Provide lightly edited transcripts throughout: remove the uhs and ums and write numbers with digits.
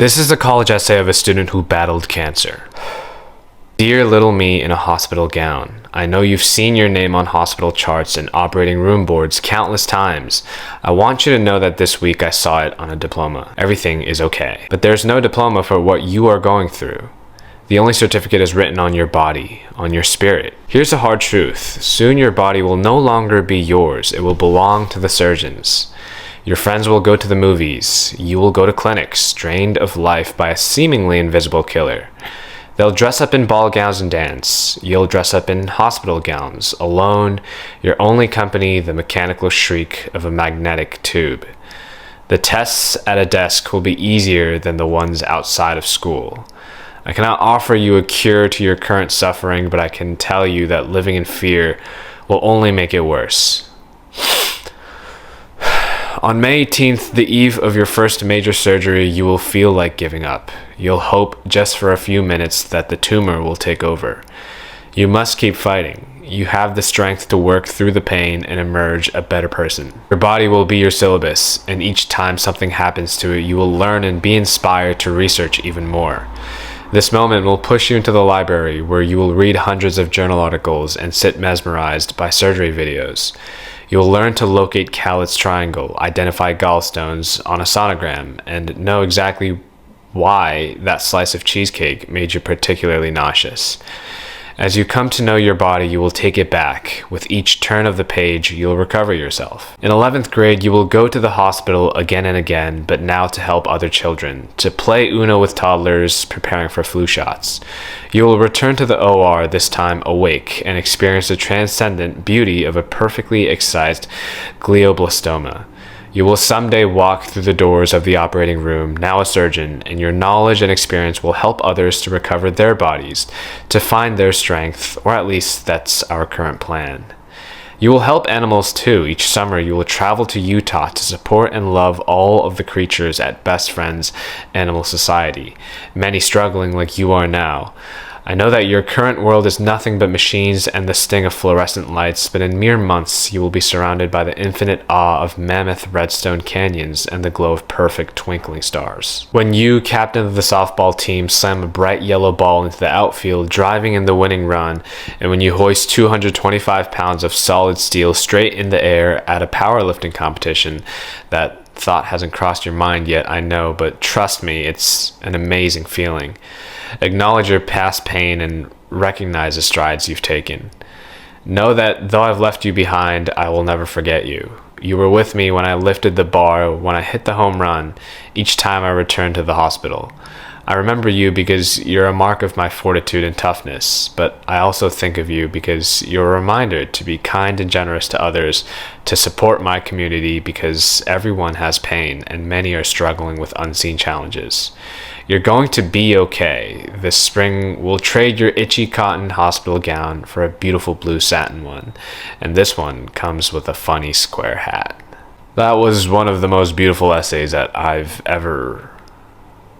This is a college essay of a student who battled cancer. Dear little me in a hospital gown, I know you've seen your name on hospital charts and operating room boards countless times. I want you to know that this week I saw it on a diploma. Everything is okay. But there's no diploma for what you are going through. The only certificate is written on your body, on your spirit. Here's a hard truth. Soon your body will no longer be yours. It will belong to the surgeons. Your friends will go to the movies. You will go to clinics, drained of life by a seemingly invisible killer. They'll dress up in ball gowns and dance. You'll dress up in hospital gowns, alone, your only company the mechanical shriek of a magnetic tube. The tests at a desk will be easier than the ones outside of school. I cannot offer you a cure to your current suffering, but I can tell you that living in fear will only make it worse. On May 18th, the eve of your first major surgery, you will feel like giving up. You'll hope just for a few minutes that the tumor will take over. You must keep fighting. You have the strength to work through the pain and emerge a better person. Your body will be your syllabus, and each time something happens to it, you will learn and be inspired to research even more. This moment will push you into the library where you will read hundreds of journal articles and sit mesmerized by surgery videos. You will learn to locate Cowlett's triangle, identify gallstones on a sonogram, and know exactly why that slice of cheesecake made you particularly nauseous. As you come to know your body, you will take it back. With each turn of the page, you'll recover yourself. In 11th grade, you will go to the hospital again and again, but now to help other children, to play Uno with toddlers preparing for flu shots. You will return to the OR, this time awake, and experience the transcendent beauty of a perfectly excised glioblastoma. You will someday walk through the doors of the operating room, now a surgeon, and your knowledge and experience will help others to recover their bodies, to find their strength, or at least that's our current plan. You will help animals too. Each summer you will travel to Utah to support and love all of the creatures at Best Friends Animal Society, many struggling like you are now. I know that your current world is nothing but machines and the sting of fluorescent lights, but in mere months you will be surrounded by the infinite awe of mammoth redstone canyons and the glow of perfect twinkling stars. When you, captain of the softball team, slam a bright yellow ball into the outfield, driving in the winning run, and when you hoist 225 pounds of solid steel straight in the air at a powerlifting competition, that thought hasn't crossed your mind yet, I know, but trust me, it's an amazing feeling. Acknowledge your past pain and recognize the strides you've taken. Know that though I've left you behind, I will never forget you. You were with me when I lifted the bar, when I hit the home run, each time I returned to the hospital. I remember you because you're a mark of my fortitude and toughness, but I also think of you because you're a reminder to be kind and generous to others, to support my community because everyone has pain and many are struggling with unseen challenges. You're going to be okay. This spring, we'll trade your itchy cotton hospital gown for a beautiful blue satin one, and this one comes with a funny square hat. That was one of the most beautiful essays that I've ever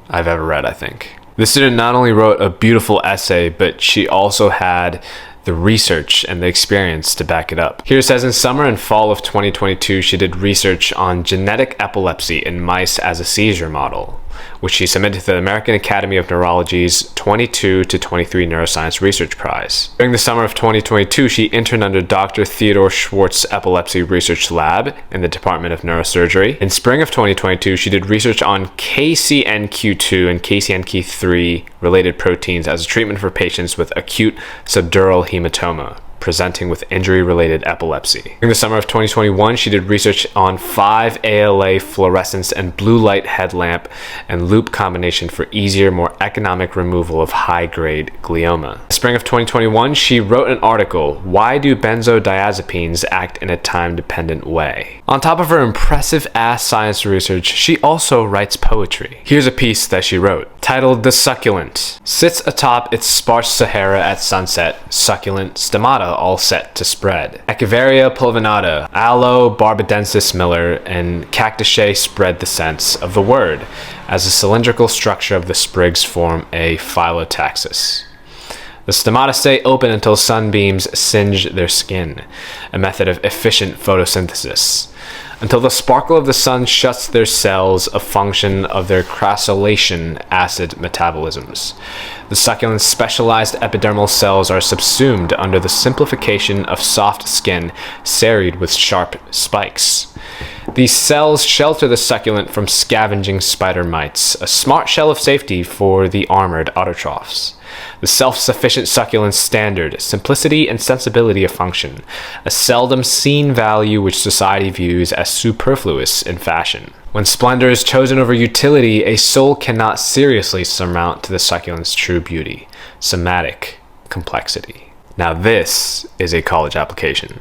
read, I think. The student not only wrote a beautiful essay, but she also had the research and the experience to back it up. Here it says, in summer and fall of 2022, she did research on genetic epilepsy in mice as a seizure model, which she submitted to the American Academy of Neurology's 22 to 23 Neuroscience Research Prize. During the summer of 2022, she interned under Dr. Theodore Schwartz Epilepsy Research Lab in the Department of Neurosurgery. In spring of 2022, she did research on KCNQ2 and KCNQ3 related proteins as a treatment for patients with acute subdural hematoma presenting with injury-related epilepsy. During the summer of 2021, she did research on 5-ALA fluorescence and blue light headlamp and loop combination for easier, more economic removal of high-grade glioma. In the spring of 2021, she wrote an article, Why Do Benzodiazepines Act in a Time-Dependent Way? On top of her impressive ass science research, she also writes poetry. Here's a piece that she wrote, titled The Succulent. Sits atop its sparse Sahara at sunset, succulent stomata all set to spread. Echeveria pulvinata, Aloe barbadensis Miller, and Cactushae spread the sense of the word, as the cylindrical structure of the sprigs form a phyllotaxis. The stomata stay open until sunbeams singe their skin, a method of efficient photosynthesis. Until the sparkle of the sun shuts their cells, a function of their crassulation acid metabolisms. The succulent's specialized epidermal cells are subsumed under the simplification of soft skin serried with sharp spikes. These cells shelter the succulent from scavenging spider mites, a smart shell of safety for the armored autotrophs. The self-sufficient succulent's standard, simplicity and sensibility of function, a seldom seen value which society views as superfluous in fashion. When splendor is chosen over utility, a soul cannot seriously surmount to the succulent's true beauty, somatic complexity. Now this is a college application.